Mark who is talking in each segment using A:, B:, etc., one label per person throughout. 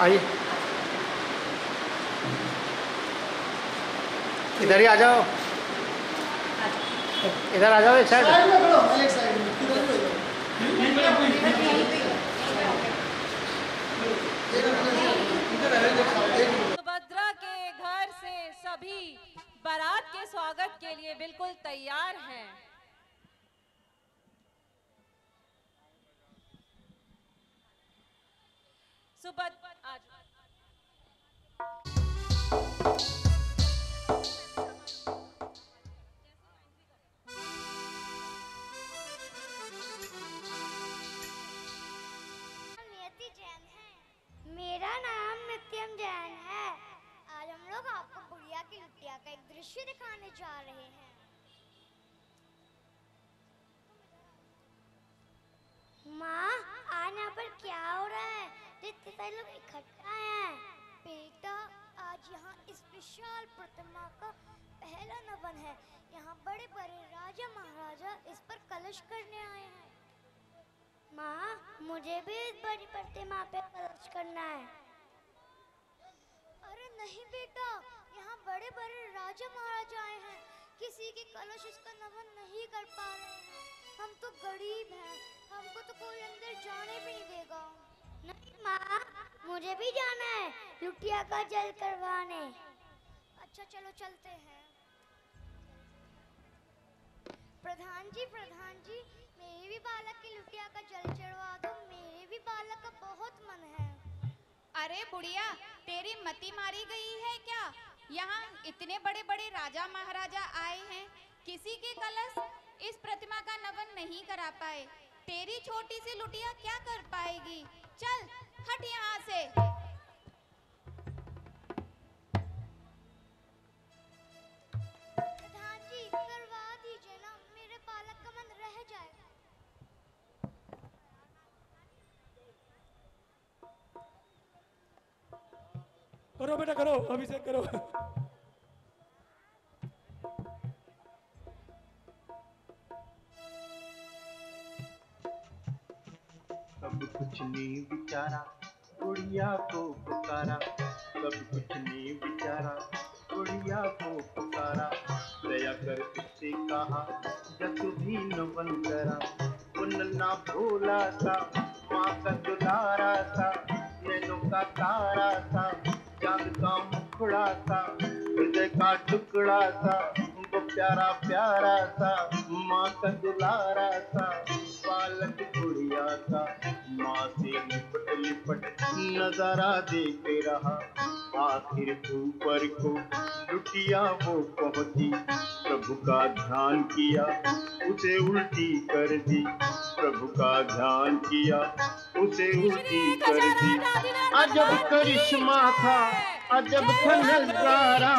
A: आइए, इधर ही आ जाओ, इधर आ जाओ, एक साइड।
B: सुभद्रा के घर से सभी बारात के स्वागत के लिए बिल्कुल तैयार हैं। सुभद्रा आज
C: नियति जैन है। मेरा नाम नित्यम जैन है। आज हम लोग आपको बुढ़िया की लुटिया का एक दृश्य दिखाने जा रहे हैं। माँ, आज यहाँ पर क्या हो रहा है? इतने सारे लोग इकट्ठा हैं। बेटा, आज यहाँ इस विशाल प्रतिमा का पहला नमन है। यहाँ बड़े बड़े राजा महाराजा इस पर कलश करने आए हैं। माँ, मुझे भी इस बड़ी प्रतिमा पे कलश करना है। अरे नहीं बेटा, यहाँ बड़े बड़े राजा महाराजा आए हैं। किसी की कलश इसका नमन नहीं कर पा रहे हैं। हम तो गरीब हैं, हमको तो कोई अंदर जाने भी नहीं देगा। नहीं माँ, मुझे भी जाना है लुटिया का जल करवाने। अच्छा चलो चलते हैं। प्रधान जी, मेरे भी बालक की लुटिया का जल चढ़वा दो। मेरे भी बालक का बहुत मन है।
D: अरे बुढ़िया, तेरी मति मारी गई है क्या? यहाँ इतने बड़े बड़े राजा महाराजा आए हैं, किसी के कलश इस प्रतिमा का नमन नहीं करा पाए। तेरी छोटी सी लुटिया क्या कर पाएगी? चल हट यहाँ से।
C: प्रधान जी, करवा दीजिए ना, मेरे बालक का मन रह जाएगा।
E: करो बेटा करो, अभिषेक करो।
F: सब कुछ नहीं विचारा, बुढ़िया को पुकारा। सब कुछ नहीं विचारा, बुढ़िया को पुकारा। दया कर उससे कहा, जग भी नमन करा। वो नन्हा भोला सा, माँ का दुलारा सा, नैनों का तारा सा, चांद का मुखड़ा सा, हृदय का टुकड़ा सा, वो प्यारा प्यारा सा, माँ का दुलारा सा, बालक बुढ़िया सा। माँ से लिपट लिपट नजारा देखते रहा। आखिर ऊपर को लुटिया वो पहुंची। प्रभु का ध्यान किया, उसे उल्टी कर दी। प्रभु का ध्यान किया, उसे उल्टी कर दी। अजब करिश्मा था, अजब था नजारा।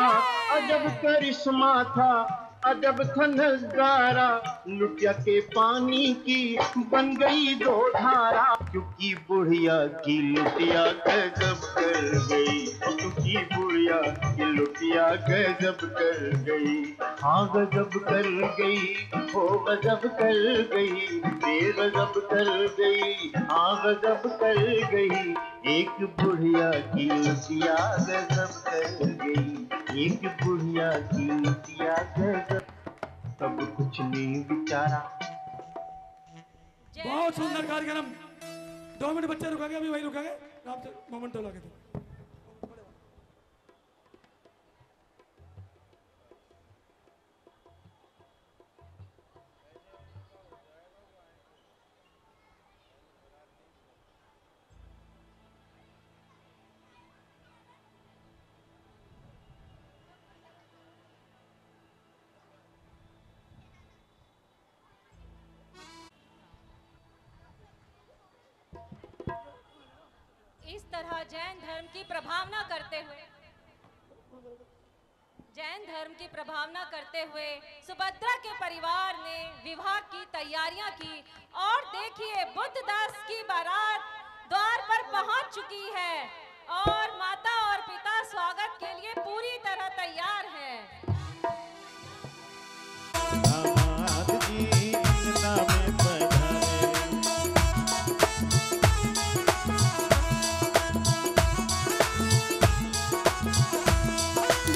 F: अजब करिश्मा था, अजब था नजारा। लुटिया के पानी की बन गई दो धारा। क्योंकि बुढ़िया की लुटिया गजब कर गई। क्योंकि बुढ़िया की लुटिया गजब कर गई। हाँ गजब कर गई, हो गजब कर गई, बेगजब कर गई, हाँ गजब कर गई। एक बुढ़िया की लुटिया गजब कर गई। एक बुढ़िया की लुटिया गजब। सब कुछ नहीं विचारा।
E: बहुत सुंदर कार्यक्रम। 2 मिनट बच्चे रुकेंगे, अभी वही रुकेंगे। आप मोमेंट लगा के दो।
B: इस तरह जैन धर्म की प्रभावना करते हुए सुभद्रा के परिवार ने विवाह की तैयारियां की और देखिए बुद्धदास की बारात द्वार पर पहुंच चुकी है और माता और पिता स्वागत के लिए पूरी तरह तैयार हैं।
G: दामाद जी अंगना में पधारे।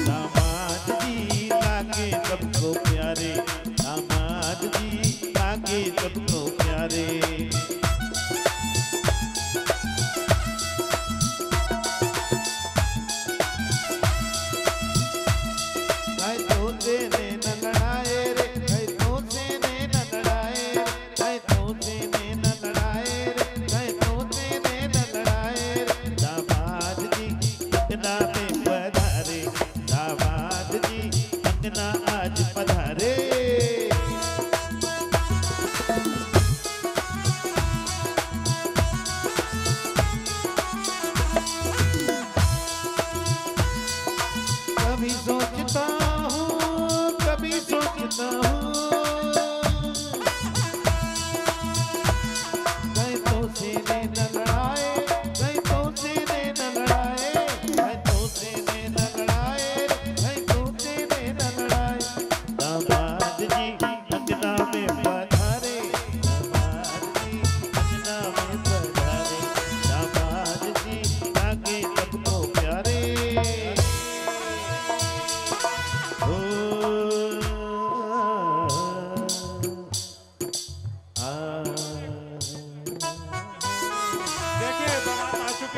G: दामाद जी लागे सबको प्यारे। दामाद जी लागे सबको प्यारे।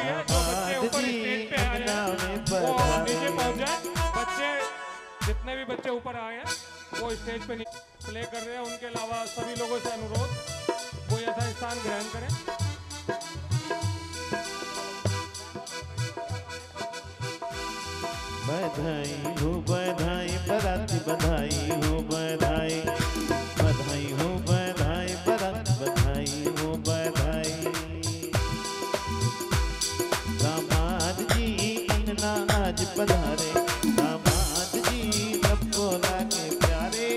E: है जो बच्चे ऊपर स्टेज पे आए हैं वो नीचे पहुंच जाए। बच्चे जितने भी बच्चे ऊपर आए हैं वो स्टेज पे प्ले कर रहे हैं। उनके अलावा सभी लोगों से अनुरोध कोई ऐसा स्थान ग्रहण करें।
G: बधाई हो बधाई बराती बधाई हो बधाई बधाई हो बधाई बराती बधाई हो बधाई। दामाद जी अंगना आज पधारे दामाद जी सबको लागे प्यारे।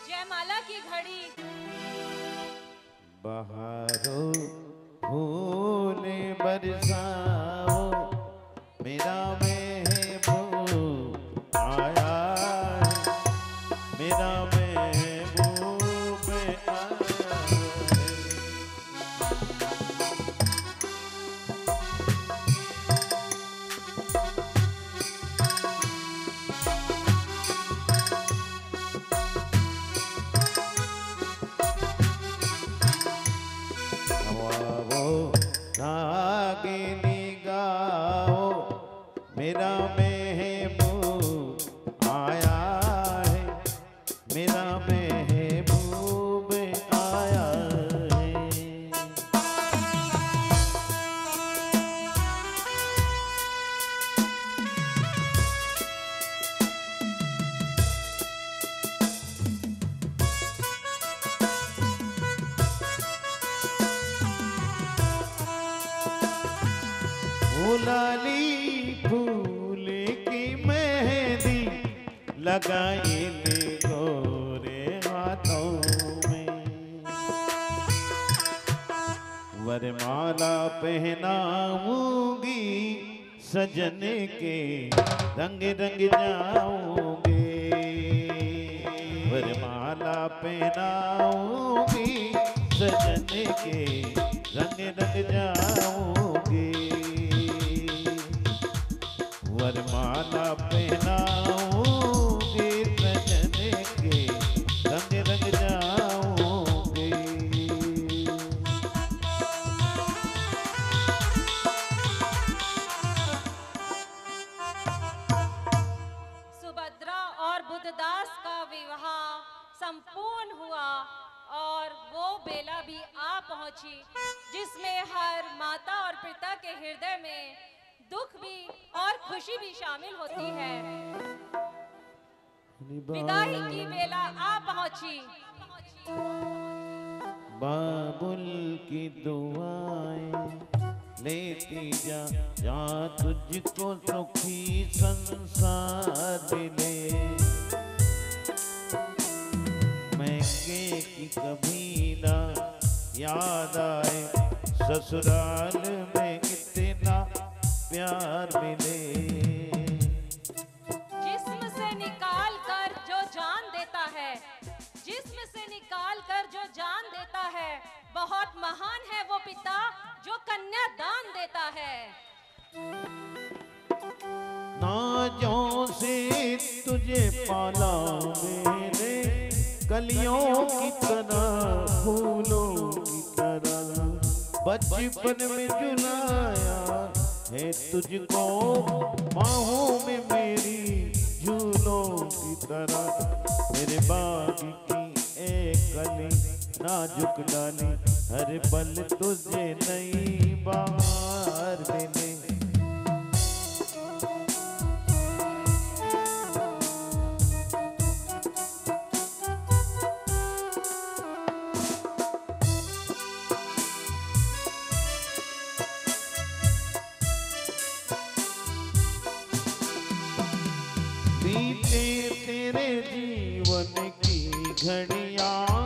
B: जयमाला की घड़ी
G: बहारो फूले बरसाओ मेरा महबूब आया है मेरा महबूब आया है। गाओ रागिनी गाओ मेरा महबूब आया है मेरा महबूब आया है। लाली फूल की मेहंदी लगाई ले गोरे हाथों में वरमाला पहनाऊंगी सजन के रंग रंग जाऊंगे वरमाला पहनाऊंगी सजन के रंग रंग जाऊंगे वरमाला पहनाऊंगी सजन के रंग रंग जाऊंगी।
B: सुभद्रा और बुद्धदास का विवाह संपूर्ण हुआ और वो बेला भी आ पहुंची जिसमें हर माता और पिता के हृदय में दुख भी और खुशी भी शामिल होती है। विदाई की बेला आ पहुंची।
G: बाबुल की दुआएं लेती जा जा तुझको सुखी संसार मिले महंगे की कभी ना याद आए ससुराल में इतना प्यार मिले।
B: जिस्म से निकाल कर जो जान देता है जिस्म से निकाल कर जो जान देता है बहुत महान है वो पिता जो कन्या दान देता है।
G: नाजों से तुझे पाला मैंने कलियों की तरह फूलों की तरह बचपन में झुलाया है तुझको बाहों में मेरी झूलों की तरह मेरे बाग की एक कली नाजुक डाली हर पल तुझे नई बहार मिले। बीते तेरे जीवन की घड़ियां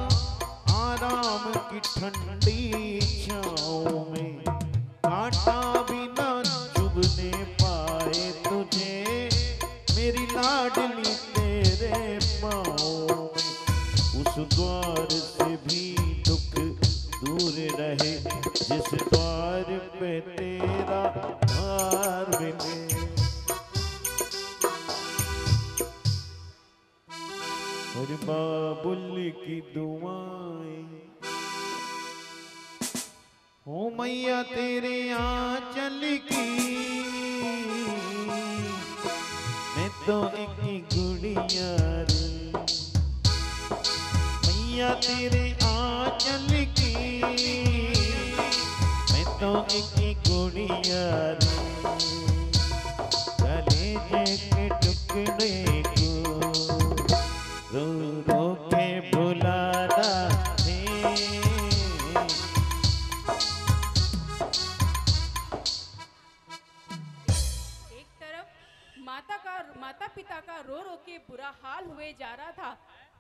G: आराम की ठंडी छाँव में कांटा भी न चुभने पाए तुझे मेरी लाडली तेरे पाँव में उस द्वार से भी दुख दूर रहे, जिस द्वार पे तेरा हार मिले। और बाबुल की दुआएं हो मैया तेरे आंचल की, मैं तो एक गुड़िया रे, मैया तेरे आंचल की, मैं तो एक गुड़िया रे, कलेजे के टुकड़े को रो रो के भुलाना है।
H: एक तरफ माता पिता का रो रो के बुरा हाल हुए जा रहा था,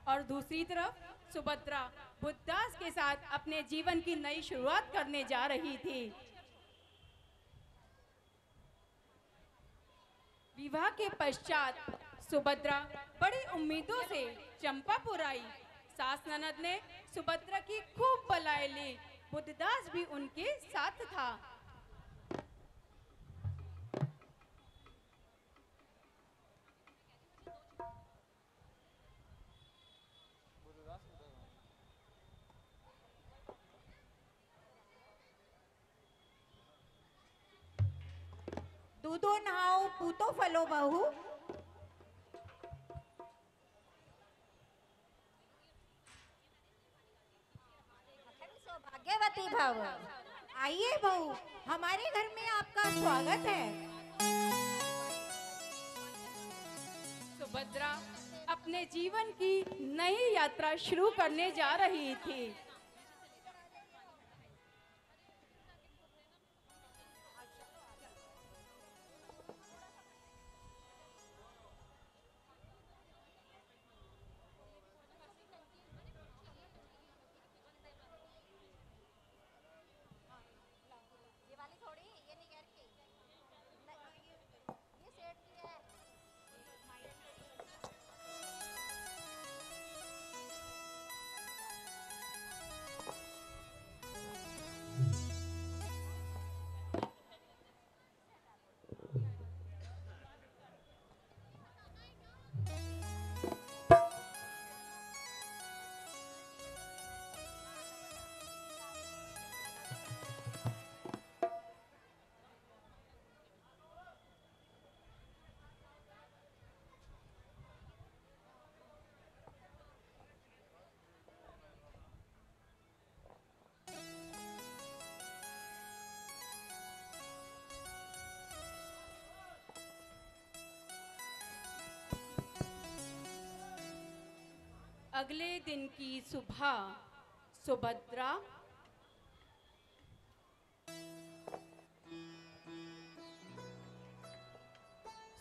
H: और दूसरी तरफ सुभद्रा बुद्धदास के साथ अपने जीवन की नई शुरुआत करने जा रही थी। विवाह के पश्चात सुभद्रा बड़ी उम्मीदों से चंपापुर आई। सास ननद ने सुभद्रा की खूब बलाई ली, बुद्धदास भी उनके साथ था।
I: दूधो नहाओ पूतो फलो बहू। सौभाग्यवती भव। आइए बहू, हमारे घर में आपका स्वागत है।
H: सुभद्रा अपने जीवन की नई यात्रा शुरू करने जा रही थी। अगले दिन की सुबह सुभद्रा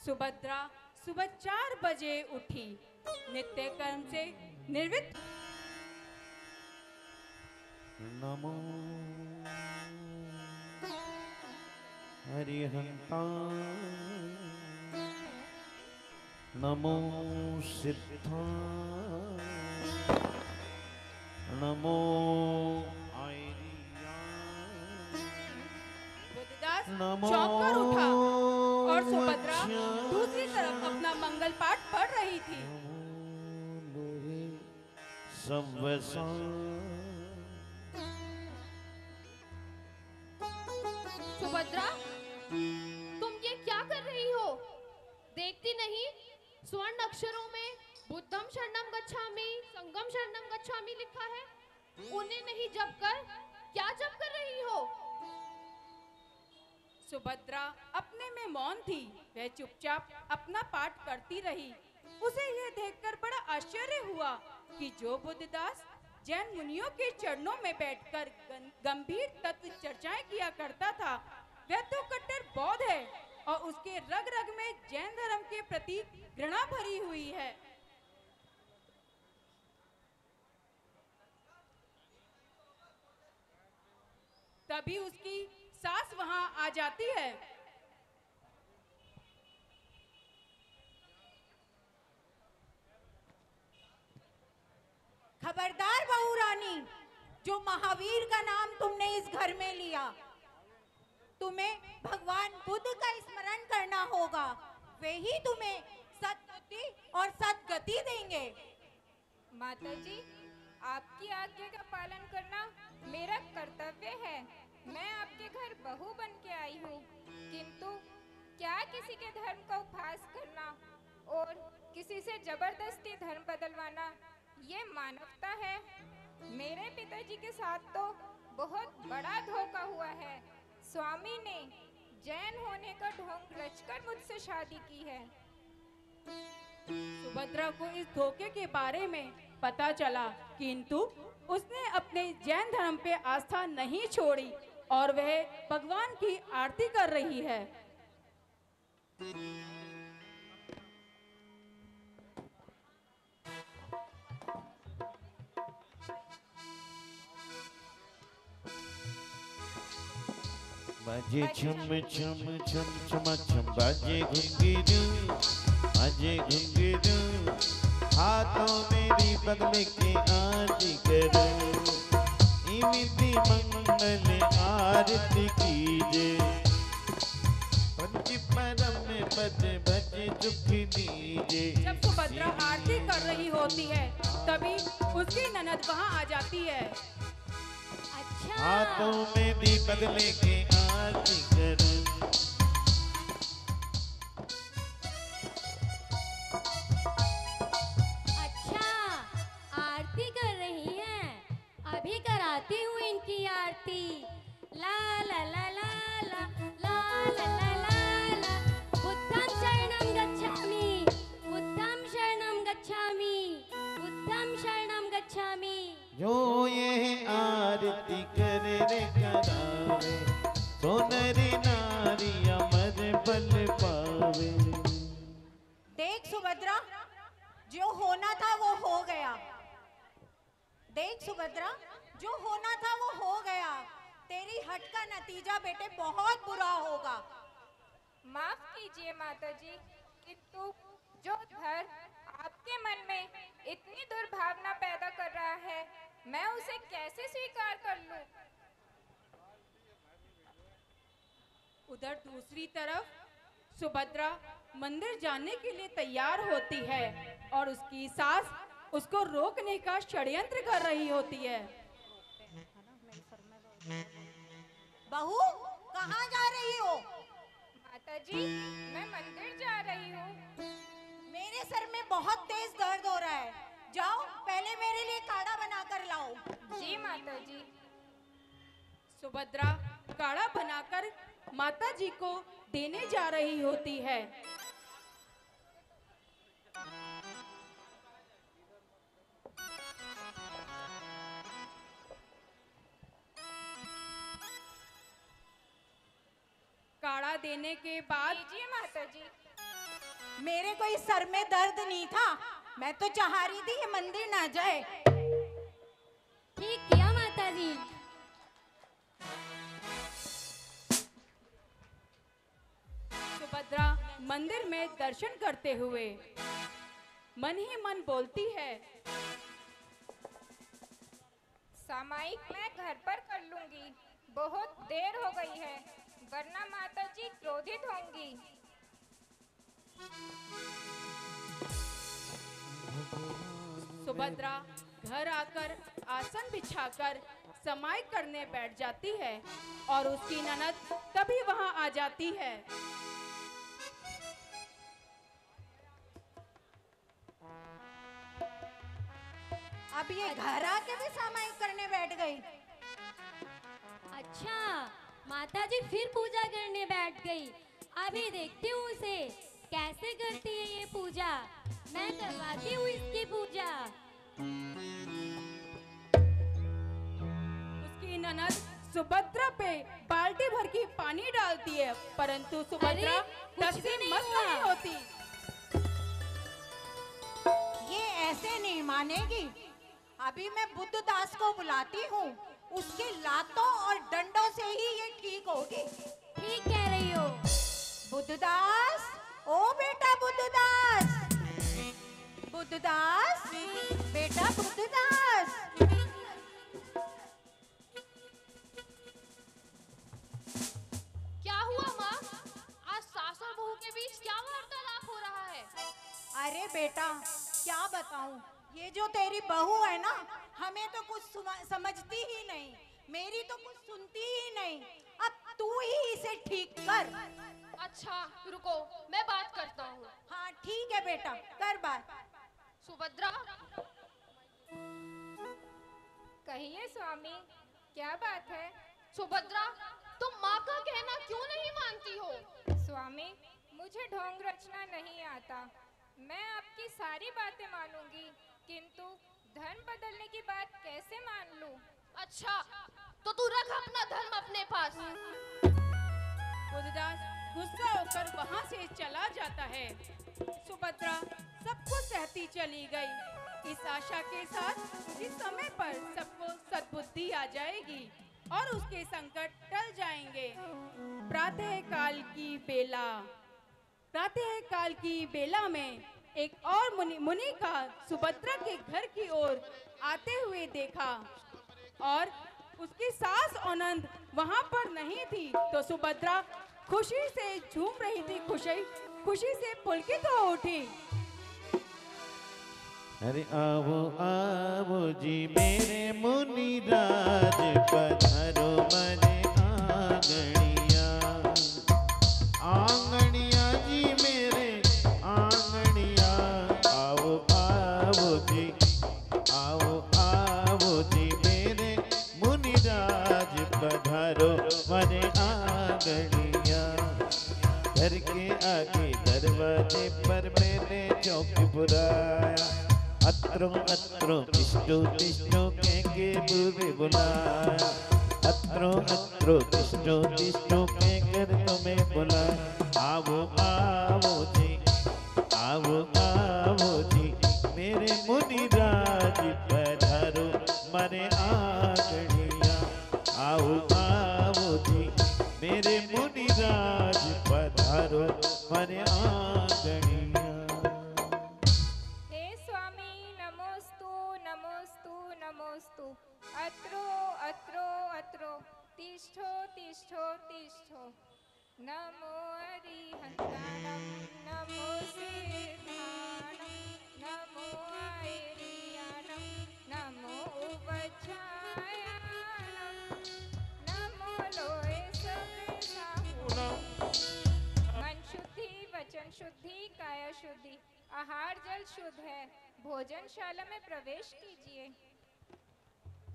H: सुबह 4 बजे उठी, नित्य कर्म से निर्वृत्त।
G: नमो हरिहंता, नमो सिद्धा, नमो आयरिया,
H: बुद्धदास
G: नमो
H: चौंक कर उठा और सुभद्रा दूसरी तरफ अपना मंगल पाठ पढ़ रही थी।
J: सुभद्रा, तुम ये क्या कर रही हो? देखती नहीं स्वर्ण अक्षरों में बुद्धम शरणम गच्छामि, संगम शरणम गच्छामि लिखा है? उन्हें नहीं जप कर क्या जप कर रही हो?
H: सुभद्रा अपने में मौन थी, वह चुपचाप अपना पाठ करती रही। उसे यह देखकर बड़ा आश्चर्य हुआ कि जो बुद्धदास जैन मुनियों के चरणों में बैठकर गंभीर तत्व चर्चाएं किया करता था, वह तो कट्टर बौद्ध है और उसके रग रग में जैन धर्म के प्रति घृणा भरी हुई है। तभी उसकी सास वहां आ जाती है।
I: खबरदार बहू रानी, जो महावीर का नाम तुमने इस घर में लिया, तुम्हें भगवान बुद्ध का स्मरण करना होगा। वे ही तुम्हें सद्बुद्धि और सद्गति देंगे।
B: माताजी, आपकी आज्ञा का पालन करना मेरा कर्तव्य है। मैं आपके घर बहू बन के आई हूँ, किंतु क्या किसी के धर्म का उपहास करना और किसी से जबरदस्ती धर्म बदलवाना ये मानवता है? मेरे पिताजी के साथ तो बहुत बड़ा धोखा हुआ है। स्वामी ने जैन होने का ढोंग रचकर मुझसे शादी की है।
H: सुभद्रा को इस धोखे के बारे में पता चला, किंतु उसने अपने जैन धर्म पे आस्था नहीं छोड़ी और वह भगवान की आरती कर रही है।
G: बाजे छम छम छम छम छम बाजे घुंघरू, बाजे घुंघरू, हाथों मेरी बगल के आरती करो, इमिति मंगल आरती कीजे, पंच परम पद भज दुख दीजे।
H: जब सुभद्रा आरती कर रही होती है तभी उसकी ननद वहाँ आ जाती है।
C: अच्छा,
G: हाथों में दीपक लेके आरती करो।
C: अच्छा, आरती कर रही हैं। अभी कराती हूँ इनकी आरती। ला ला ला ला ला ला ला ला ला ला, बुद्धं शरणं गच्छामि, बुद्धं शरणं गच्छामि, बुद्धं शरणं गच्छामि।
G: जो ये आरती करे रे करावे, तो नरी नारी अमर बल पावे।
I: देख सुभद्रा, जो होना था वो हो गया। देख सुभद्रा, जो होना था वो हो गया। तेरी हट का नतीजा बेटे बहुत बुरा होगा।
B: माफ कीजिए माताजी, किंतु जो धर्म आपके मन में इतनी दुर्भावना पैदा कर रहा है, मैं उसे कैसे स्वीकार कर लूं?
H: उधर दूसरी तरफ सुभद्रा मंदिर जाने के लिए तैयार होती है और उसकी सास उसको रोकने का षड्यंत्र कर रही होती है।
I: बहू, कहाँ जा रही हो?
B: माताजी, मैं मंदिर जा रही हूँ।
I: मेरे सर में बहुत तेज दर्द हो रहा है। जाओ, पहले मेरे लिए काढ़ा बना कर लाओ।
B: जी माताजी।
H: सुभद्रा काढ़ा बनाकर माता जी को देने जा रही होती है। काढ़ा देने के बाद
B: जी माताजी।
I: मेरे को इस सर में दर्द नहीं था, मैं तो चाह रही थी ये मंदिर ना जाए।
C: ठीक किया माताजी।
H: सुभद्रा मंदिर में दर्शन करते हुए मन ही मन बोलती है,
B: सामायिक मैं घर पर कर लूंगी। बहुत देर हो गई है, वरना माताजी क्रोधित होंगी।
H: सुभद्रा घर आकर आसन बिछाकर समाई करने बैठ जाती है और उसकी ननद तभी वहां आ जाती है।
I: अब ये घर आके भी सामायिक करने बैठ गई।
C: अच्छा, माताजी फिर पूजा करने बैठ गई। अभी देखती हूँ उसे कैसे करती है ये पूजा। मैं करवाती हूँ इसकी पूजा।
H: उसकी ननद सुभद्रा पे बाल्टी भर की पानी डालती है, परंतु सुभद्रा
C: अरे, कुछ
H: तब
C: भी
H: से
C: नहीं
H: मस्त
C: हुआ।
H: नहीं होती।
I: ये ऐसे नहीं मानेगी। अभी मैं बुद्ध दास को बुलाती हूँ, उसके लातों और डंडों से ही ये ठीक होगी।
C: ठीक कह रही हो।
I: बुद्धदास, ओ बेटा बुद्धदास, बुद्धदास, बेटा बुद्धदास, बताऊं, ये जो तेरी बहू है ना, हमें तो कुछ समझती ही नहीं, मेरी तो कुछ सुनती ही नहीं। अब तू ही इसे ठीक कर।
J: अच्छा रुको, मैं बात करता हूँ।
I: हाँ ठीक है बेटा, कर बात।
J: सुभद्रा,
B: कहिए स्वामी, क्या बात है?
J: सुभद्रा, तुम माँ का कहना क्यों नहीं मानती हो?
B: स्वामी, मुझे ढोंग रचना नहीं आता। मैं आपकी सारी बातें मानूंगी, किंतु धर्म बदलने की बात कैसे मान लूं?
J: अच्छा, तो तू रख अपना धर्म अपने पास।
H: बुद्धदास गुस्सा होकर वहाँ से चला जाता है। सुभद्रा सबको सहती चली गई, इस आशा के साथ कि समय पर सबको सद्बुद्धि आ जाएगी और उसके संकट टल जाएंगे। प्रातः काल की बेला में एक और मुनि का सुभद्रा के घर की ओर आते हुए देखा और उसकी सास आनंद वहां पर नहीं थी, तो सुभद्रा खुशी से झूम रही थी, खुशी से पुलकित हो उठी।
G: अरे आओ आओ जी मेरे मुनि राज, पधारो मरे आंगनिया। आंगनिया जी मेरे आंगनिया, आओ आओ जी, आओ आओ जी मेरे मुनि राज, पधारो मरे आंगनिया। घर के आगे दरवाजे पर मैंने चौक बुलाया, अत्रो अत्रो तिष्ठो तिष्ठो कह के बुरे बुलाया। अत्रो अत्रो तिष्ठो तिष्ठो कह कर तुम्हें बुलाया। आओ आओ जी, आओ आओ जी मेरे मुनि राज, पधारो मरे आंगनिया। आओ आओ जी मेरे मुनि राज, पधारो मरे आंगनिया।
B: हे स्वामी, नमोस्तु नमोस्तु नमोस्तु। अत्रो अत्रो अत्रो, तिष्ठो तिष्ठो तिष्ठो। नमो अरिहन्ताणं, नमो सिद्धाणं, नमो ऐरियाणं, नमो उपच्छायाणं, नमो लोहे सकृसाहुणं। मन शुद्धि, वचन शुद्धि, काया शुद्धि, आहार जल शुद्ध है। भोजनशाला में प्रवेश कीजिए।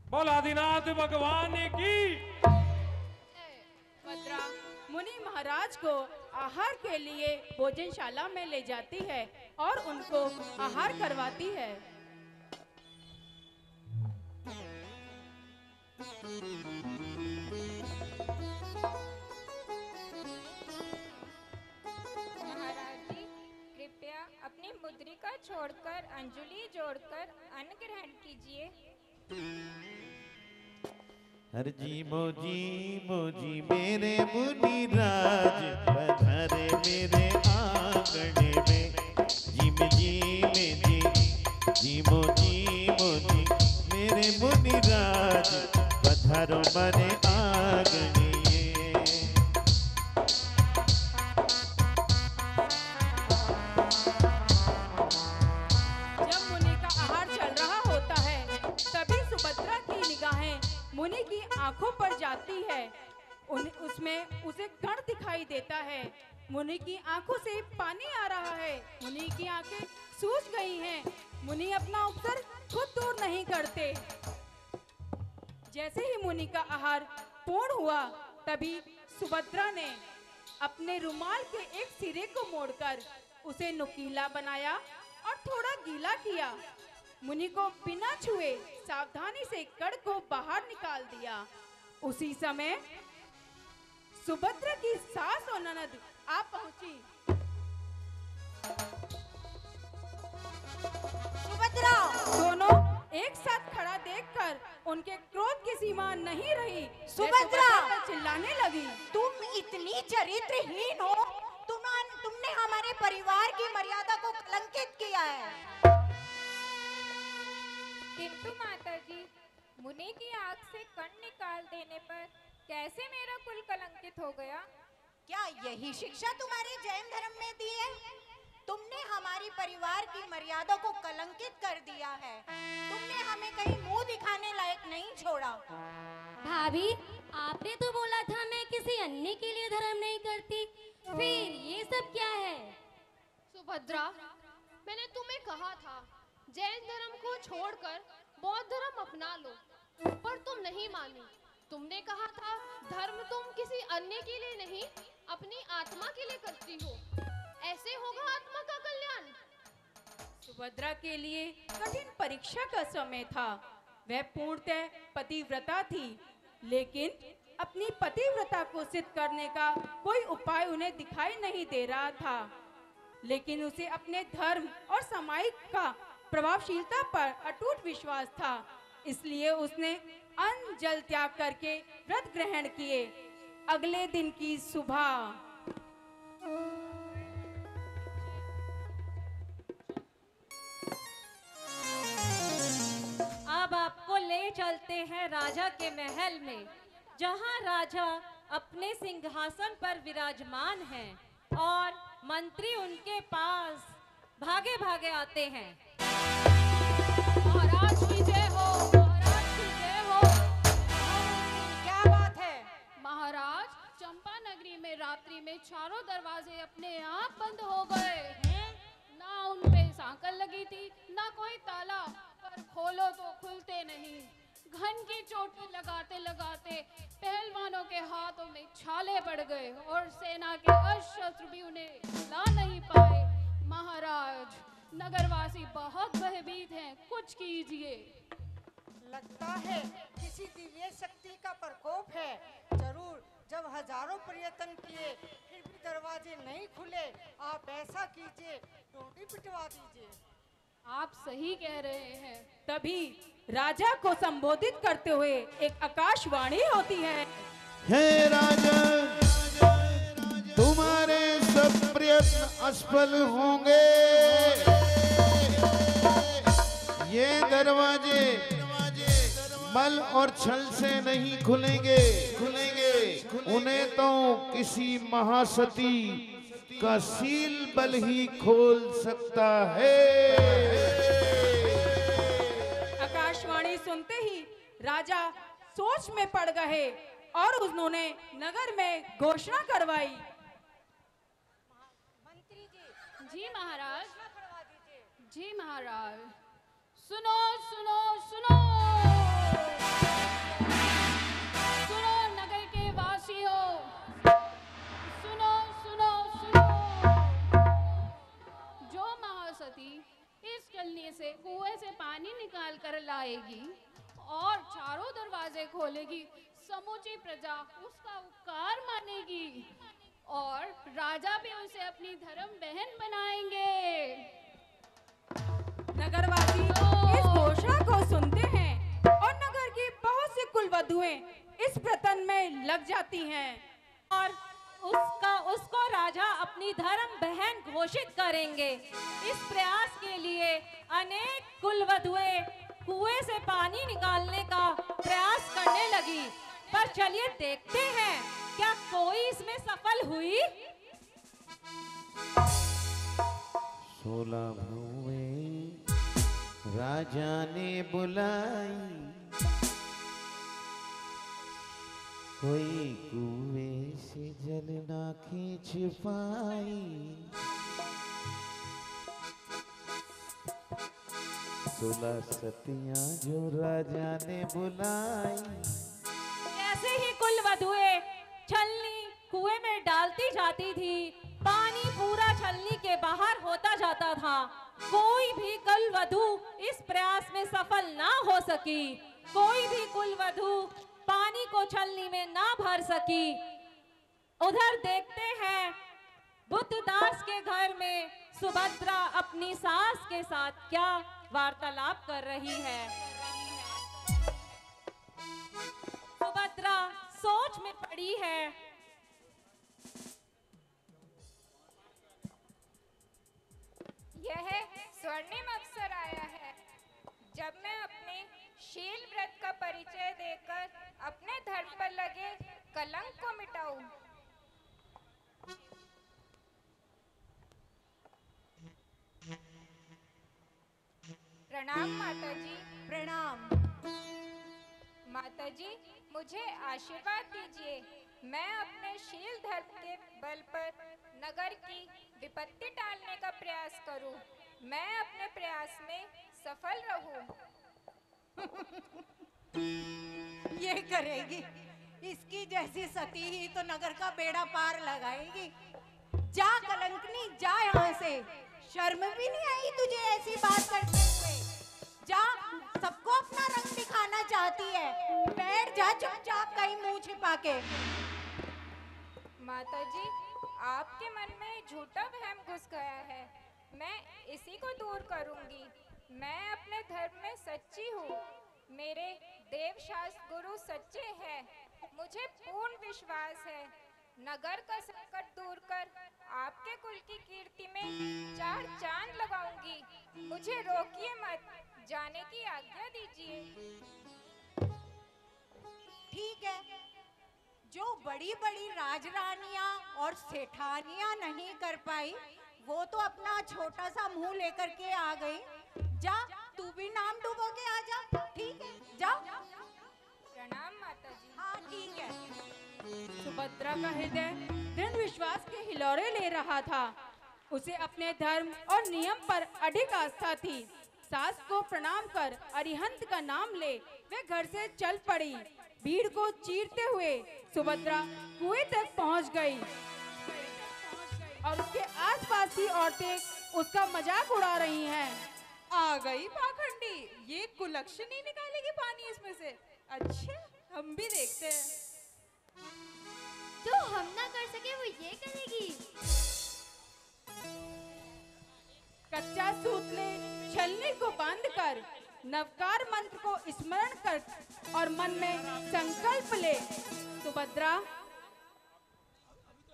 E: बोल आदिनाथ भगवान की।
H: सुभद्रा मुनि महाराज को आहार के लिए भोजनशाला में ले जाती है और उनको आहार करवाती है।
B: महाराज जी, कृपया अपनी मुद्रिका छोड़कर अंजलि जोड़कर अन्न ग्रहण कीजिए।
G: हर जी मोजी मेरे मुनि राज, पधारे मेरे आंगने में। जी में जी मोजी मेरे मुनि राज, पधारो मरे आंगने।
H: जब मुनि का आहार चल रहा होता है, तभी सुभद्रा की निगाहें मुनि की आंखों पर जाती है। उसमें उसे गण दिखाई देता है। मुनि की आंखों से पानी आ रहा है, मुनि की आंखें सूज गई हैं। मुनि अपना उपसर खुद दूर नहीं करते। जैसे ही मुनि का आहार पूर्ण हुआ, तभी सुभद्रा ने अपने रुमाल के एक सिरे को मोड़कर उसे नुकीला बनाया और थोड़ा गीला किया। मुनि को बिना छुए सावधानी से कड़ को बाहर निकाल दिया। उसी समय सुभद्रा की सास और ननद आ पहुंची।
I: सुभद्रा!
H: दोनों एक साथ खड़ा देखकर उनके क्रोध की सीमा नहीं रही।
I: सुभद्रा!
H: चिल्लाने लगी,
I: तुम इतनी चरित्रहीन हो, तुमने हमारे परिवार की मर्यादा को कलंकित किया है।
B: किंतु माताजी, मुनि की आंख से कण निकाल देने पर कैसे मेरा कुल कलंकित हो गया?
I: क्या यही शिक्षा तुम्हारे जैन धर्म में दी है? तुमने हमारी परिवार की मर्यादा को कलंकित कर दिया है। तुमने हमें कहीं मुंह दिखाने लायक नहीं छोड़ा।
K: भाभी, आपने तो बोला था मैं किसी अन्य के लिए धर्म नहीं करती, फिर ये सब क्या है?
J: सुभद्रा, मैंने तुम्हें कहा था जैन धर्म को छोड़कर बौद्ध धर्म अपना लो, पर तुम नहीं मानी। तुमने कहा था धर्म तुम किसी अन्य के लिए नहीं, अपनी आत्मा के लिए करती हो। ऐसे होगा आत्मा का कल्याण।
H: सुभद्रा के लिए कठिन परीक्षा का समय था। वह पूर्णतः पतिव्रता थी, लेकिन अपनी पतिव्रता को सिद्ध करने का कोई उपाय उन्हें दिखाई नहीं दे रहा था। लेकिन उसे अपने धर्म और सामायिक का प्रभावशीलता पर अटूट विश्वास था, इसलिए उसने अन्न जल त्याग करके व्रत ग्रहण किए। अगले दिन की सुबह
B: अब आपको ले चलते हैं राजा के महल में, जहां राजा अपने सिंहासन पर विराजमान हैं और मंत्री उनके पास भागे भागे आते हैं।
J: महाराज की जय हो, महाराज की जय हो।
I: क्या बात है?
J: महाराज, चंपा नगरी में रात्रि में चारों दरवाजे अपने आप बंद हो गए। ना उन पे सांकल लगी थी, ना कोई ताला, पर खोलो तो खुलते नहीं। घन की चोटी लगाते लगाते पहलवानों के हाथों में छाले पड़ गए और सेना के अस्त्र भी उन्हें ला नहीं पाए। महाराज, नगरवासी बहुत भयभीत हैं, कुछ कीजिए।
L: लगता है किसी दिव्य शक्ति का प्रकोप है। जरूर, जब हजारों प्रयत्न किए फिर भी दरवाजे नहीं खुले, आप ऐसा कीजिए, टोटी पिटवा दीजिए।
J: आप सही कह रहे हैं।
H: तभी राजा को संबोधित करते हुए एक आकाशवाणी होती है।
G: हे राजन, तुम्हारे सब प्रयत्न असफल होंगे। ये दरवाजे बल और छल से नहीं खुलेंगे। उन्हें तो किसी महासती का सील बल ही खोल सकता है।
H: आकाशवाणी सुनते ही राजा सोच में पड़ गए और उन्होंने नगर में घोषणा करवाई।
L: मंत्री जी,
J: जी महाराज।
L: करवा दीजिए।
J: जी महाराज। सुनो सुनो सुनो, सुनो नगर के वासियों, सुनो सुनो सुनो। जो महासती इस कलनी से कुएं से पानी निकाल कर लाएगी और चारों दरवाजे खोलेगी, समूची प्रजा उसका उपकार मानेगी और राजा भी उसे अपनी धर्म बहन बनाएंगे।
H: नगरवासी इस घोषणा को सुनते हैं और नगर की बहुत सी कुलवधुएं इस प्रतन में लग जाती हैं
B: और उसको राजा अपनी धर्म बहन घोषित करेंगे। इस प्रयास के लिए अनेक कुलवधुएं कुएं से पानी निकालने का प्रयास करने लगी, पर चलिए देखते हैं क्या कोई इसमें सफल हुई।
G: 16 भुएं राजा ने बुलाई, कोई कुएं से जल ना खींच पाई। 16 सतियां जो राजा ने बुलाई।
B: ऐसे ही कुलवधुएं छलनी कुएं में डालती जाती थी, पानी पूरा छलनी के बाहर होता जाता था। कोई भी कुलवधु इस प्रयास में सफल ना हो सकी। कोई भी कुलवधु पानी को छलनी में ना भर सकी। उधर देखते हैं बुद्धदास के घर में सुभद्रा अपनी सास के साथ क्या वार्तालाप कर रही है। सुभद्रा सोच में पड़ी है।
D: यह स्वर्णिम अवसर आया है जब मैं अपने शील व्रत का परिचय देकर अपने धर्म पर लगे कलंक को मिटाऊं।
B: प्रणाम माता जी।
I: प्रणाम।
B: माता जी, मुझे आशीर्वाद दीजिए। मैं अपने शील धर्म के बल पर नगर की विपत्ति टालने का प्रयास करूं। मैं अपने प्रयास में सफल रहूं।
I: ये करेगी, इसकी जैसी सती ही तो नगर का बेड़ा पार लगाएगी। जा कलंकनी, जा यहाँ से। शर्म भी नहीं आई तुझे ऐसी बात करते हुए? जा, सबको अपना रंग दिखाना चाहती है। बैठ जा चुपचाप कहीं मुंह छिपा के।
B: माता जी, आपके मन में झूठा वहम घुस गया है। मैं इसी को दूर करूंगी। मैं अपने धर्म में सच्ची हूँ। मेरे देवशास्त्र गुरु सच्चे हैं। मुझे पूर्ण विश्वास है। नगर का संकट दूर कर आपके कुल की कीर्ति में 4 चांद लगाऊंगी। मुझे रोकिए मत, जाने की आज्ञा दीजिए।
I: ठीक है, जो बड़ी बड़ी राजरानियां और सेठानियां नहीं कर पाई, वो तो अपना छोटा सा मुंह लेकर के आ गई। जा, तू भी नाम डूबो के आ जा। ठीक है, जा।
B: प्रणाम माता जी।
I: हाँ ठीक है।
H: सुभद्रा का हृदय दृढ़ विश्वास के हिलोरे ले रहा था। उसे अपने धर्म और नियम पर अडिग आस्था थी। सास को प्रणाम कर अरिहंत का नाम ले वे घर से चल पड़ी। भीड़ को चीरते हुए सुभद्रा कुएं तक पहुंच गई और उसके आसपास की औरतें उसका मजाक उड़ा रही हैं।
M: आ गई पाखंडी, ये कुलक्षणी निकालेगी पानी इसमें से। अच्छा, हम भी देखते हैं।
C: जो हम ना कर सके वो ये करेगी।
H: कच्चा सूत ले छलनी को बांधकर नवकार मंत्र को स्मरण कर और मन में संकल्प ले। सुभद्रा,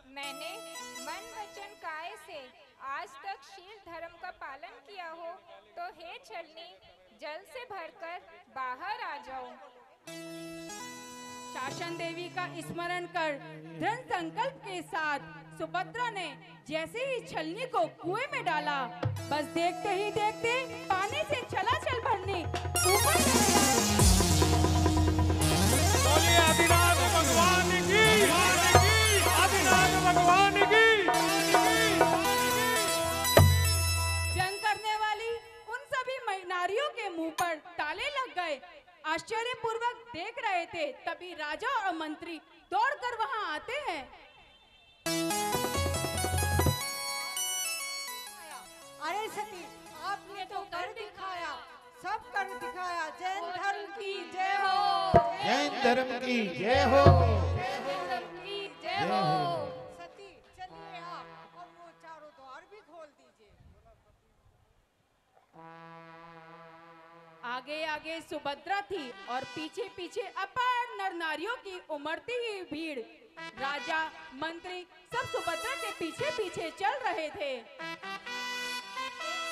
B: मैंने मन वचन काय से आज तक शील धर्म का पालन किया हो, तो हे छलनी, जल से भरकर बाहर आ जाओ।
H: शासन देवी का स्मरण कर दृढ़ संकल्प के साथ सुभद्रा ने जैसे ही छलनी को कुएं में डाला, बस देखते ही देखते पानी से छलाछल भरनी ऊपर चली आई।
E: बोलिए आदिनाथ भगवान की, आदिनाथ भगवान की।
H: व्यंग करने वाली उन सभी नारियों के मुंह पर ताले लग गए। आश्चर्यपूर्वक देख रहे थे, तभी राजा और मंत्री दौड़कर वहां आते हैं।
L: अरे सती, आपने तो कर दिखाया, सब कर दिखाया। जैन धर्म की जय हो।
G: जैन धर्म की जय हो।
L: जय हो। सती, चलिए आप और वो चारों द्वार भी खोल दीजिए।
H: आगे आगे सुभद्रा थी और पीछे पीछे अपार नर नारियों की उमड़ती हुई भीड़। राजा मंत्री सब सुभद्रा के पीछे पीछे चल रहे थे।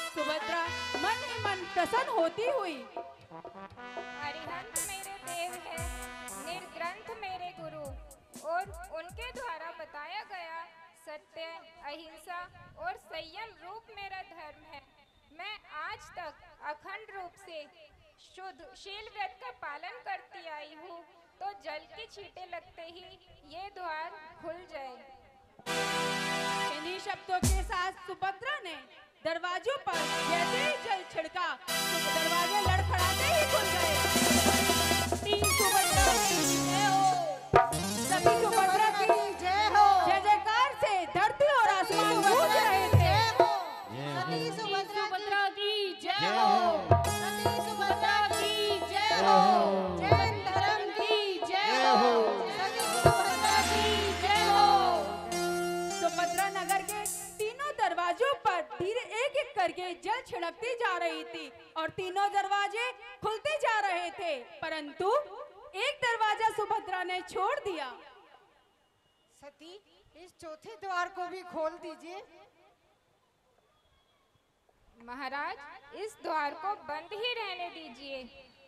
H: सुभद्रा मन ही मन प्रसन्न होती हुई,
B: अरिहंत मेरे देव है, निर्ग्रंथ मेरे गुरु, और उनके द्वारा बताया गया सत्य, अहिंसा और संयम रूप मेरा धर्म है। मैं आज तक अखंड रूप से शुद्ध शील व्रत का पालन करती आई हूँ, तो जल की छींटे लगते ही ये द्वार खुल जाए।
H: इन्हीं शब्दों के साथ सुभद्रा ने दरवाजों पर जैसे ही जल छिड़का, तो दरवाजे लड़खड़ाते ही खुल गए। तीन सुभद्रा की जय हो। सभी सुभद्रा की जय हो। जय जयकार से धरती और आसमान गूंज रहे थे।
I: सती
J: सुभद्रा की जय
G: हो।
I: सती सुभद्रा की जय हो। जैन धर्म की जय हो। सती सुभद्रा की जय हो।
H: सुभद्रा नगर के तीनों दरवाजों पर धीरे एक एक करके जल छिड़कती जा रही थी और तीनों दरवाजे खुलते जा रहे थे, परंतु एक दरवाजा सुभद्रा ने छोड़ दिया।
L: सती, इस चौथे द्वार को भी खोल दीजिए।
B: महाराज, इस द्वार को बंद ही रहने दीजिए।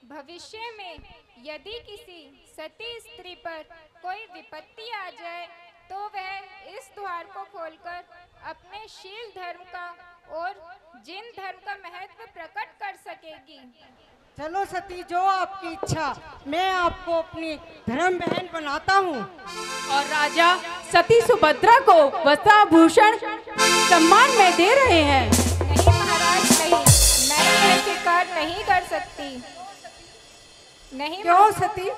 B: भविष्य में यदि किसी सती स्त्री पर कोई विपत्ति आ जाए, तो वह इस द्वार को खोलकर अपने शील धर्म का और
D: जिन धर्म का महत्व प्रकट कर सकेगी।
L: चलो सती, जो आपकी इच्छा, मैं आपको अपनी धर्म बहन बनाता हूँ।
H: और राजा सती सुभद्रा को वस्त्राभूषण सम्मान में दे रहे हैं।
D: नहीं महाराज नहीं, मैं यह स्वीकार नहीं कर सकती। नहीं
L: क्यों सती?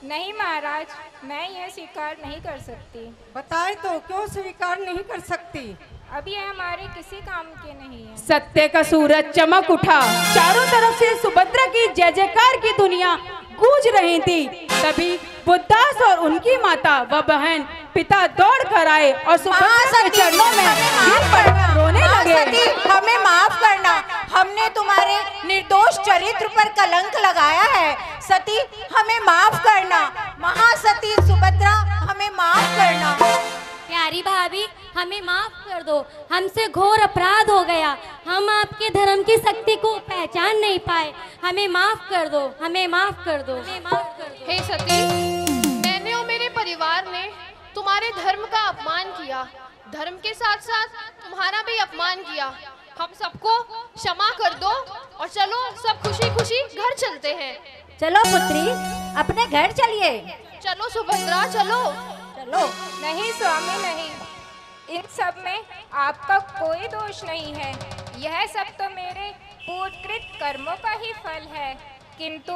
D: नहीं महाराज, मैं यह स्वीकार नहीं कर सकती।
L: बताए तो क्यों स्वीकार नहीं कर सकती?
D: अब ये हमारे किसी काम के नहीं है।
H: सत्य का सूरज चमक उठा, चारों तरफ से सुभद्रा की जय जयकार की दुनिया गूंज रही थी। तभी बुद्धास और उनकी माता व बहन पिता दौड़ कर आए और सुभद्रा के चरणों में गिर पड़कर रोने लगे।
I: हमें माफ करना, हमने तुम्हारे निर्दोष चरित्र पर कलंक लगाया है। सती, हमें माफ करना। महासती सुभद्रा, हमें माफ करना।
K: प्यारी भाभी, हमें माफ कर दो, हमसे घोर अपराध हो गया। हम आपके धर्म की शक्ति को पहचान नहीं पाए। हमें माफ कर दो, हमें माफ कर दो, हमें माफ कर दो।
J: हे सती, मैंने और मेरे परिवार ने तुम्हारे धर्म का अपमान किया, धर्म के साथ साथ तुम्हारा भी अपमान किया। हम सबको क्षमा कर दो और चलो सब खुशी खुशी घर चलते हैं।
I: चलो पुत्री, अपने घर चलिए।
J: चलो सुभद्रा, चलो
D: चलो। नहीं स्वामी नहीं, इन सब में आपका कोई दोष नहीं है। यह सब तो मेरे पूर्वकृत कर्मों का ही फल है। किंतु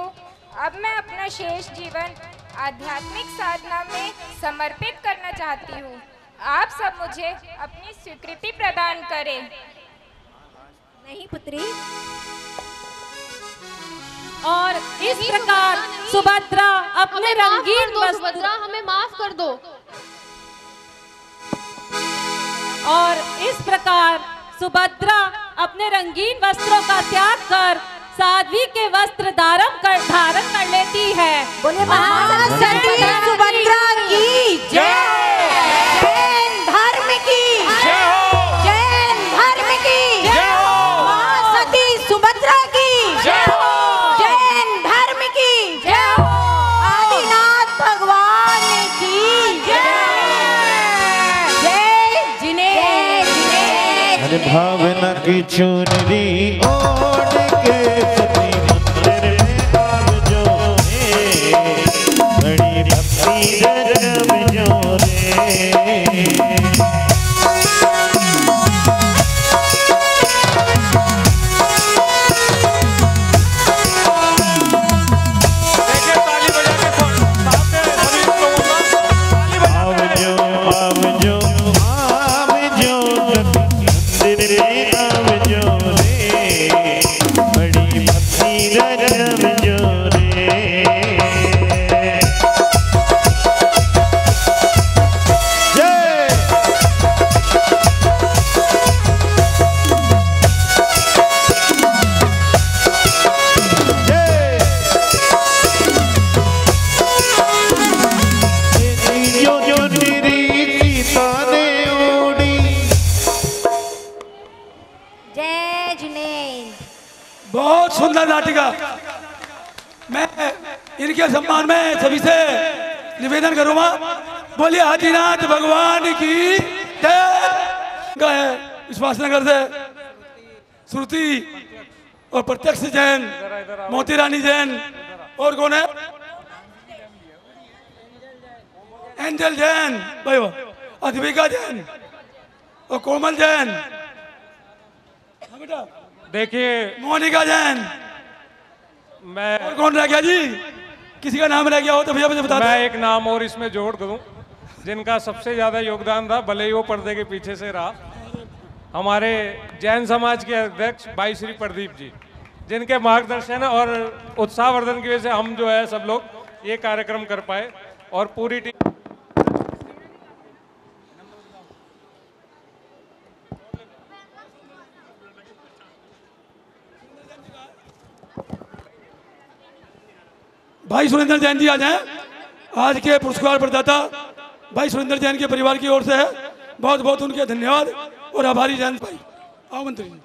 D: अब मैं अपना शेष जीवन आध्यात्मिक साधना में समर्पित करना चाहती हूँ। आप सब मुझे अपनी स्वीकृति प्रदान करें।
I: नहीं पुत्री।
B: और इस प्रकार सुभद्रा अपने रंगीन वस्त्र,
J: सुभद्रा हमें माफ कर दो।
B: और इस प्रकार सुभद्रा अपने रंगीन वस्त्रों का त्याग कर साध्वी के वस्त्र धारण कर लेती है।
I: बोले महासती सुभद्रा की जय। जैन धर्म की जय। जैन धर्म की जय। महासती सुभद्रा की जय। जैन धर्म की जय। आदिनाथ भगवान की जय। जय जिनेन्द्र।
G: अरे भावना की चुनरी ओढ़ के सती मंदिर में आवजो रे, बड़ी भक्ति रमजो रे।
N: बहुत सुंदर नाटिका। मैं इनके सम्मान में सभी से निवेदन करूंगा, बोलिए आदिनाथ भगवान की जय। विश्वासनगर से श्रुति और प्रत्यक्ष जैन, मोती रानी जैन, और कौन है? एंजल जैन, अद्विका जैन और कोमल जैन।
E: देखिए
N: मोनिका जैन।
E: मैं
N: और कौन रह गया जी? किसी का नाम रह गया हो तो भैया मुझे बता दो।
E: मैं एक नाम और इसमें जोड़ दूं, जिनका सबसे ज्यादा योगदान था, भले ही वो पर्दे के पीछे से रहा, हमारे जैन समाज के अध्यक्ष भाई श्री प्रदीप जी, जिनके मार्गदर्शन और उत्साहवर्धन की वजह से हम जो है सब लोग ये कार्यक्रम कर पाए। और पूरी टीम
N: भाई सुरेंद्र जैन जी आ जाएं। आज के पुरस्कार प्रदाता भाई सुरेंद्र जैन के परिवार की ओर से है। बहुत बहुत उनके धन्यवाद और आभारी जैन भाई। आओ मंत्री जी।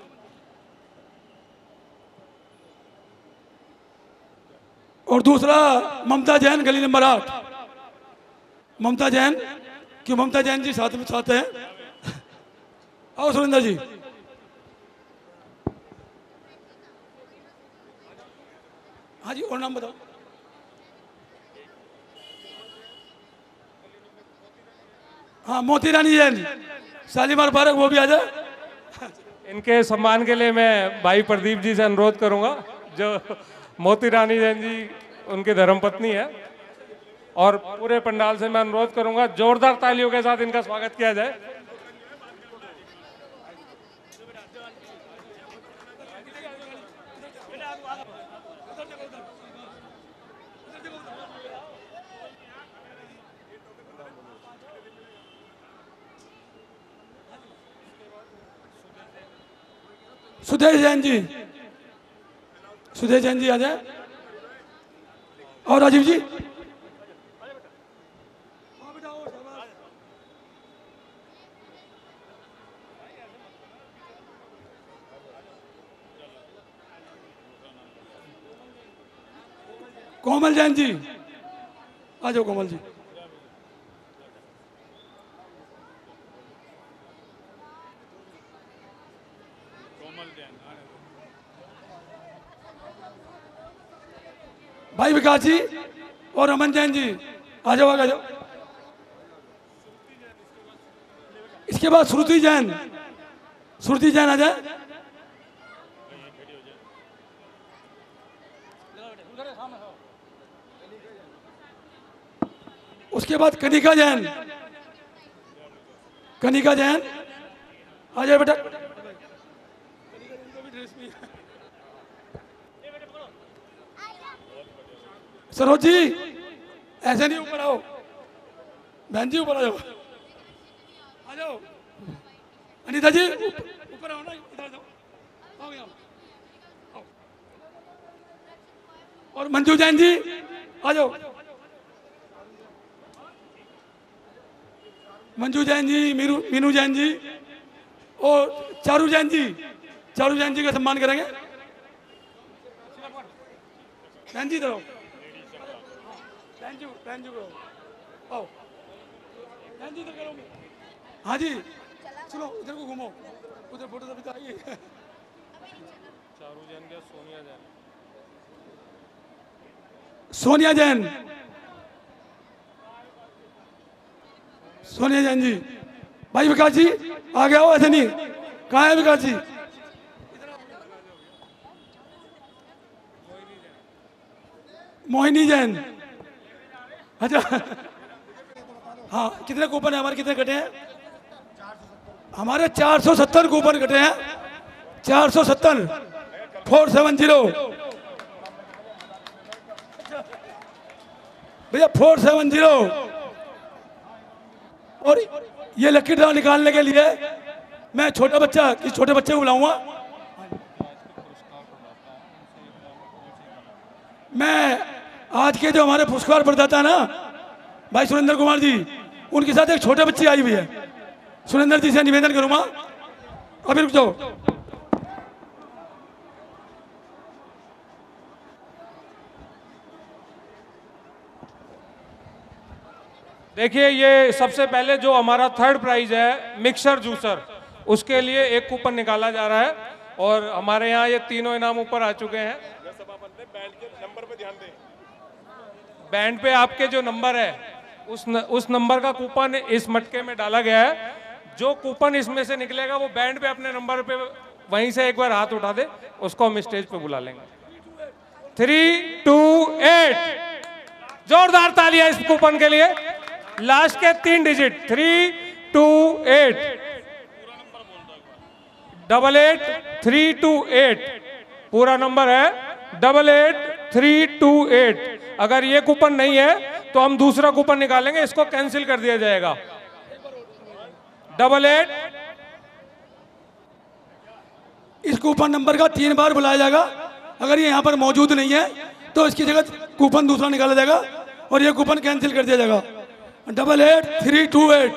N: और दूसरा ममता जैन, गली नंबर 8। ममता जैन, क्यों ममता जैन जी साथ में साथ हैं? आओ सुरेंद्र जी। और नाम बताओ। हाँ, मोती रानी जैन, शालीमार पार्क, वो भी आ जाए।
E: इनके सम्मान के लिए मैं भाई प्रदीप जी से अनुरोध करूंगा, जो मोती रानी जैन जी उनकी धर्मपत्नी है, और पूरे पंडाल से मैं अनुरोध करूंगा जोरदार तालियों के साथ इनका स्वागत किया जाए।
N: सुदेश जैन जी, सुदेश जैन जी आ जाए। और राजीव जी, कोमल जैन जी आ जाओ। कोमल जी, भाई विकास जी और अमन जैन जी आ जाओ, आ जाओ। इसके बाद श्रुति जैन, श्रुति जैन आ जाए। उसके बाद कनिका जैन, कनिका जैन आ जाए बेटा। सरोज जी ऐसे नहीं, ऊपर आओ। बहन जी ऊपर आ जाओ, आ जाओ। अनीता जी ऊपर आओ ना, इधर जाओ, आओ यहाँ आओ। और मंजू जैन जी आ जाओ। मंजू जैन जी, मीनू जैन जी और चारू जैन जी, चारू जैन जी का सम्मान करेंगे। बहन जी इधर आओ, बहन जी आओ, बहन जी इधर करो। हाँ जी, चलो उधर को घूमो, उधर फोटो तो बिताइए।
E: चारू जैन क्या, सोनिया जैन,
N: सोनिया जैन, सोनिया जैन जी। भाई विकास जी आ गया हो, ऐसे नहीं। कहाँ है विकास जी? मोहिनी जैन, अच्छा। हाँ, कितने कूपन है हमारे, कितने कटे हैं? हमारे 470 कूपन कटे हैं, 470, 470 भैया, 470। और ये लकी ड्रा निकालने के लिए मैं छोटे बच्चे को बुलाऊंगा। मैं आज के जो हमारे पुरस्कार प्रदाता ना भाई सुरेंद्र कुमार जी, उनके साथ एक छोटे बच्ची आई हुई है। सुरेंद्र जी से निवेदन करूंगा, अभी रुक जाओ।
E: देखिए, ये सबसे पहले जो हमारा थर्ड प्राइज है मिक्सर जूसर, उसके लिए एक कूपन निकाला जा रहा है, और हमारे यहाँ ये तीनों इनाम ऊपर आ चुके हैं।
O: बैंड के नंबर पे ध्यान दें।
E: बैंड पे आपके जो नंबर है उस नंबर का कूपन इस मटके में डाला गया है। जो कूपन इसमें से निकलेगा वो बैंड पे अपने नंबर पे वहीं से एक बार हाथ उठा दे, उसको हम स्टेज पे बुला लेंगे। 3, 2, 8, जोरदार तालियां इस कूपन के लिए। लास्ट के 3 डिजिट 3, 2, 8, 88,328 पूरा नंबर है 88,328। अगर ये कूपन नहीं है तो हम दूसरा कूपन निकालेंगे, इसको कैंसिल कर दिया जाएगा। 88।
N: इस कूपन नंबर का 3 बार बुलाया जाएगा। अगर ये यहाँ पर मौजूद नहीं है तो इसकी जगह कूपन दूसरा निकाला जाएगा और ये कूपन कैंसिल कर दिया जाएगा। 88,328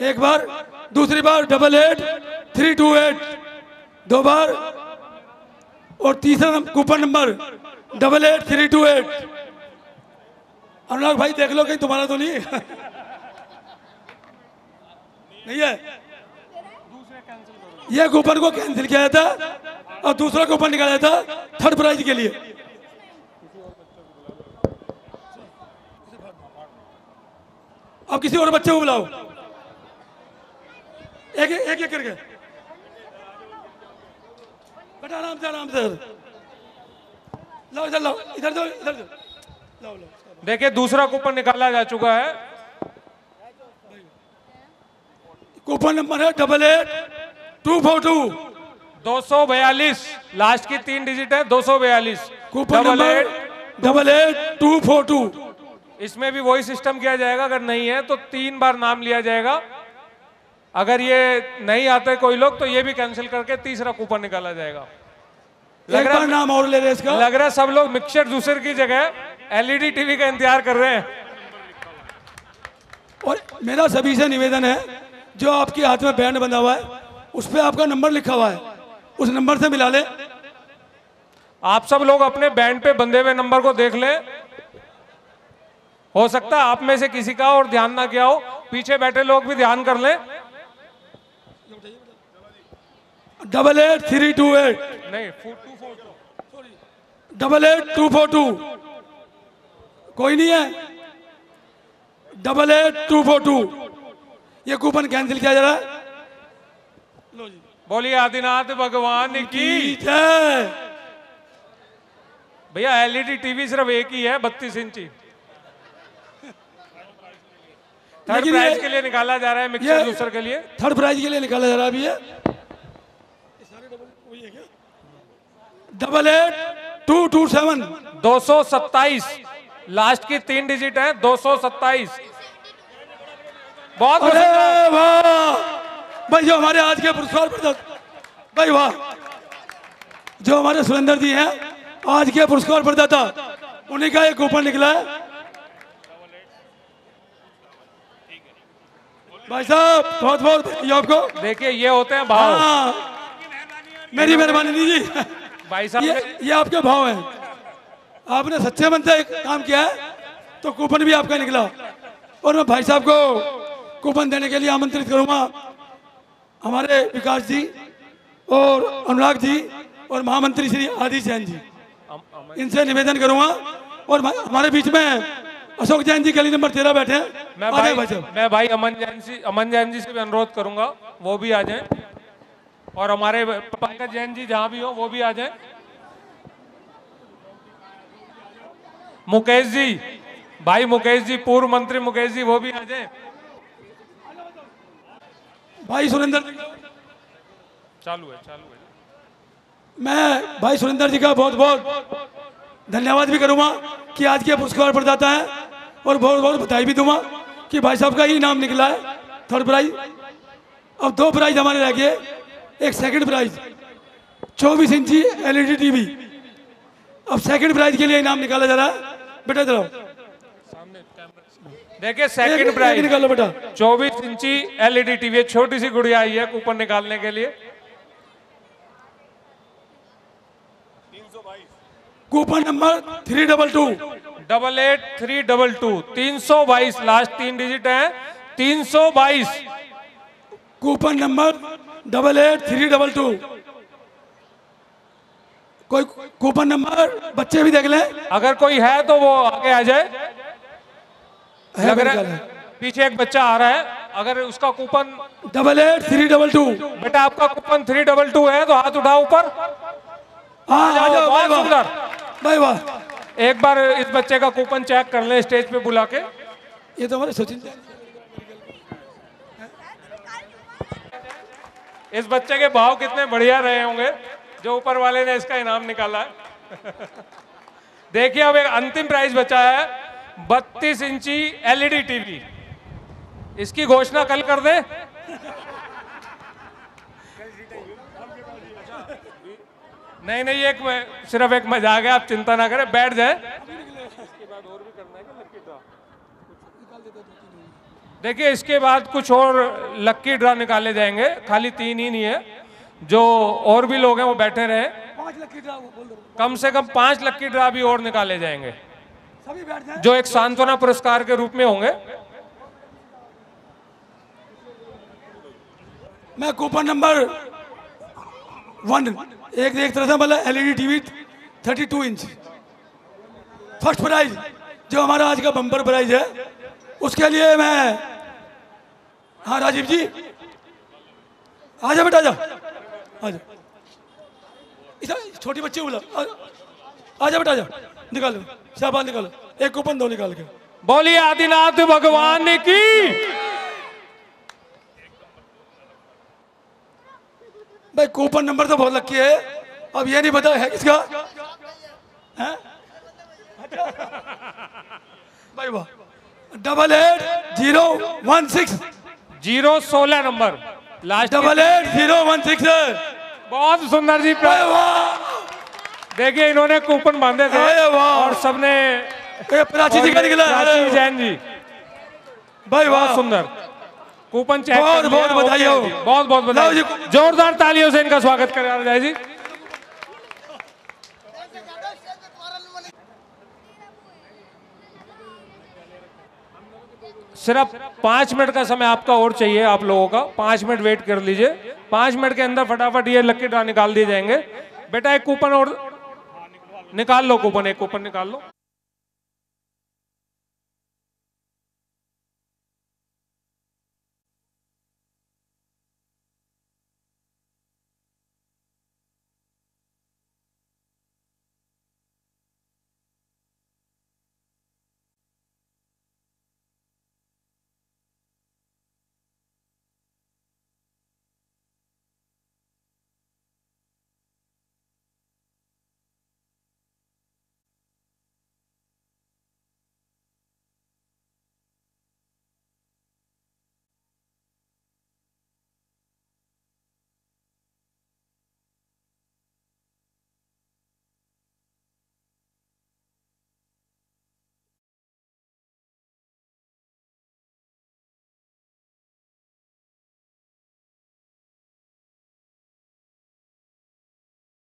N: एक बार, दूसरी बार 88,328 2 बार, और तीसरा कूपन नंबर 88,328। अनुराग भाई देख लो कहीं तुम्हारा तो नहीं नहीं है। यह कूपन को कैंसिल किया जाता और दूसरा कूपन निकाला जाता थर्ड प्राइज के लिए। अब किसी और बच्चे को बुलाओ, एक एक एक करके। बेटा आराम से लाओ, इधर लाओ, इधर दो, इधर दो, लाओ लाओ।
E: देखिए दूसरा कूपन निकाला जा चुका है।
N: कूपन नंबर है 88,242
E: 242, लास्ट की 3 डिजिट है 242।
N: Coupon number 88,242।
E: इसमें भी वही सिस्टम किया जाएगा, अगर नहीं है तो 3 बार नाम लिया जाएगा। अगर ये नहीं आते कोई लोग तो ये भी कैंसिल करके तीसरा कूपन निकाला जाएगा।
N: लग रहा नाम और ले रहे इसका।
E: लग रहा है सब लोग मिक्सचर जूसर की जगह एलईडी टीवी का इंतजार कर रहे हैं।
N: और मेरा सभी से निवेदन है, जो आपके हाथ में बैंड बंधा हुआ है उस पे आपका नंबर लिखा हुआ है, उस नंबर से मिला ले।
E: आप सब लोग अपने बैंड पे बंधे हुए नंबर को देख लें। हो सकता है आप में से किसी का और ध्यान ना किया हो, पीछे बैठे लोग भी ध्यान कर लें।
N: 88,328
E: नहीं
N: 88,242 कोई नहीं है। 88,242 ये कूपन कैंसिल किया जा रहा है।
E: बोलिए आदिनाथ भगवान की
N: जय।
E: भैया एलईडी टीवी सिर्फ एक ही है 32 इंची। थर्ड प्राइज के लिए निकाला जा रहा है, मिक्सर जूसर के लिए
N: थर्ड प्राइज के लिए निकाला जा रहा है अभी ये। 88,227
E: 227, लास्ट की 3 डिजिट है 227। बहुत
N: अरे वाह भाई, जो हमारे आज के पुरस्कार प्रदाता भाई, वाह, जो हमारे सुरेंद्र जी हैं आज के पुरस्कार प्रदाता, उन्हीं का एक कूपन निकला है। भाई साहब बहुत बहुत ये आपको।
E: देखिए ये होते हैं भाव।
N: मेरी मेहरबानी दीजिए
E: भाई साहब,
N: ये आपके भाव हैं। आपने सच्चे मन से एक काम किया है तो कूपन भी आपका निकला। और मैं भाई साहब को कूपन देने के लिए आमंत्रित करूंगा। हमारे विकास जी और अनुराग जी और महामंत्री श्री आदिश जैन जी, इनसे निवेदन करूंगा। और हमारे बीच में अशोक जैन जी गली नंबर 13 बैठे हैं।
E: मैं भाई अमन जैन जी से भी अनुरोध करूंगा वो भी आ जाएं, और हमारे पंकज जैन जी जहां भी हो वो भी आ जाएं। मुकेश जी, भाई मुकेश जी, पूर्व मंत्री मुकेश जी, वो भी आ जाएं।
N: भाई सुरेंद्र
E: चालू है।
N: मैं भाई सुरेंद्र जी का बहुत बहुत धन्यवाद भी करूंगा कि आज के पुरस्कार प्रदाता है, और बहुत बहुत बधाई भी दूंगा कि भाई साहब का ही नाम निकला है थर्ड प्राइज। अब 2 प्राइज हमारे रह गए। एक सेकंड प्राइज 24 इंची एलईडी टीवी। अब सेकंड प्राइज के लिए इनाम निकाला जा रहा है। बेटा चलो
E: देखिए सेकंड प्राइज
N: निकालो बेटा।
E: 24 इंची एलईडी टीवी, छोटी सी गुड़िया आई है कूपन निकालने के लिए।
N: कूपन नंबर 322
E: 88,322 322, लास्ट 3 डिजिट है 322।
N: Coupon number 88,322। कोई कूपन नंबर बच्चे भी देख लें,
E: अगर कोई है तो वो आगे आ जाए। लग रहा है पीछे एक बच्चा आ रहा है, अगर उसका कूपन
N: 88,322।
E: बेटा आपका कूपन 322 है तो हाथ उठाओ ऊपर।
N: हाँ आ जाओ
E: बहुत सुंदर
N: भाई, वाह।
E: एक बार इस बच्चे का कूपन चेक कर ले स्टेज पे बुला के।
N: ये तो हमारे सचिन,
E: इस बच्चे के भाव कितने बढ़िया रहे होंगे जो ऊपर वाले ने इसका इनाम निकाला है। देखिए अब एक अंतिम प्राइज बचा है 32 इंची एलईडी टीवी। इसकी घोषणा कल कर दे। नहीं एक सिर्फ एक मजाक है, आप चिंता ना करें, बैठ जाए। देखिए इसके बाद कुछ और लक्की ड्रा निकाले जाएंगे, खाली 3 ही नहीं है, जो और भी लोग हैं वो बैठे रहे।
N: 5 लकी ड्रा बोल दो।
E: कम से कम 5 लक्की ड्रा भी और निकाले जाएंगे,
N: सभी बैठ जाएं।
E: जो एक सांत्वना पुरस्कार के रूप में होंगे।
N: मैं कूपन नंबर 1 एक तरह से मतलब LED TV 32 inch first prize, जो हमारा आज का बम्पर प्राइज है उसके लिए मैं, हाँ राजीव जी आजा बेटा, आजा आजा, छोटी बच्ची बोला, आजा बेटा आजा, निकालो शाबाश, निकालो एक कूपन दो निकाल के।
E: बोलिए आदिनाथ भगवान की।
N: भाई कूपन नंबर तो बहुत लकी है, अब ये नहीं पता है किसका है? भाई वाह, 888016
E: 016 नंबर लास्ट
N: 888016।
E: बहुत सुंदर जी, देखिए इन्होंने कूपन बांधे थे और सबने,
N: प्राची जी का निकला,
E: प्राची जैन जी,
N: भाई वाह
E: सुंदर कूपन चेक,
N: बहुत बहुत बधाई हो,
E: बहुत बहुत बधाई, जोरदार तालियों से इनका स्वागत करें जाए जी। सिर्फ 5 मिनट का समय आपका और चाहिए, आप लोगों का 5 मिनट वेट कर लीजिए। 5 मिनट के अंदर फटाफट ये लकी ड्रा निकाल दिए जाएंगे। बेटा एक कूपन और निकाल लो, कूपन, एक कूपन निकाल लो।